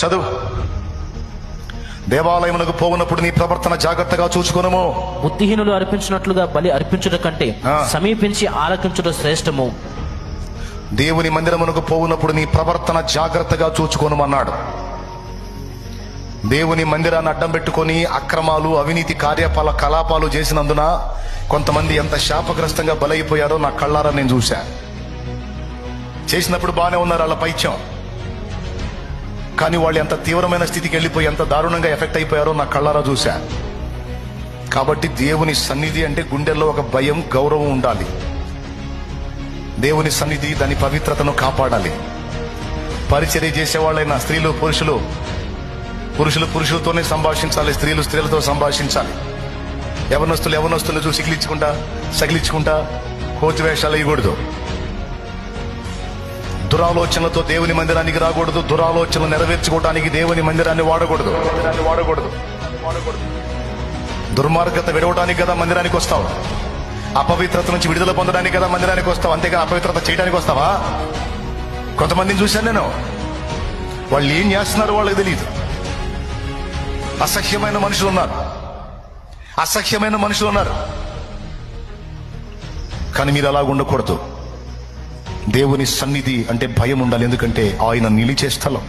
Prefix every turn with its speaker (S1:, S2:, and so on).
S1: చదువు. దేవాలయమునకు పోవునప్పుడు నీ ప్రవర్తన జాగ్రత్తగా చూచుకొనుము.
S2: బుద్ధిహీనులు అర్పించినట్లుగా బలి అర్పించుట కంటే సమీపించి ఆలకించుట శ్రేష్టము.
S1: దేవుని మందిరమునకు పోవునప్పుడు నీ ప్రవర్తన జాగ్రత్తగా చూచుకొనుమన్నాడు. దేవుని మందిరాన్ని అడ్డం పెట్టుకొని అక్రమాలు, అవినీతి కలాపాలు చేసినందున కొంతమంది ఎంత శాపగ్రస్తంగా బలైపోయారో నా కళ్ళారా నేను చూశా. చేసినప్పుడు బాగానే ఉన్నారు వాళ్ళ పైత్యం, కానీ వాళ్ళు ఎంత తీవ్రమైన స్థితికి వెళ్ళిపోయి ఎంత దారుణంగా ఎఫెక్ట్ అయిపోయారో నా కళ్ళారా చూశా. కాబట్టి దేవుని సన్నిధి అంటే గుండెల్లో ఒక భయం, గౌరవం ఉండాలి. దేవుని సన్నిధి దాని పవిత్రతను కాపాడాలి. పరిచర్య చేసేవాళ్ళైనా స్త్రీలు పురుషులతోనే సంభాషించాలి, స్త్రీలు స్త్రీలతో సంభాషించాలి. యవనస్తులు చూసి సగిలించుకుంటా కోతి వేషాలు వేయకూడదు. దురాలోచనలతో దేవుని మందిరానికి రాకూడదు. దురాలోచనలు నెరవేర్చుకోవడానికి దేవుని మందిరాన్ని వాడకూడదు. దుర్మార్గత విడవడానికి కదా మందిరానికి వస్తావు. అపవిత్రత నుంచి విడుదల పొందడానికి కదా మందిరానికి వస్తావు, అంతేగా అపవిత్రత చేయడానికి వస్తావా? కొంతమందిని చూశాను నేను, వాళ్ళు ఏం చేస్తున్నారో వాళ్ళకి తెలియదు. అసహ్యమైన మనుషులు ఉన్నారు. కానీ మీరు అలా ఉండకూడదు. దేవుని సన్నిధి అంటే భయం ఉండాలి, ఎందుకంటే ఆయన నిలిచే స్థలం.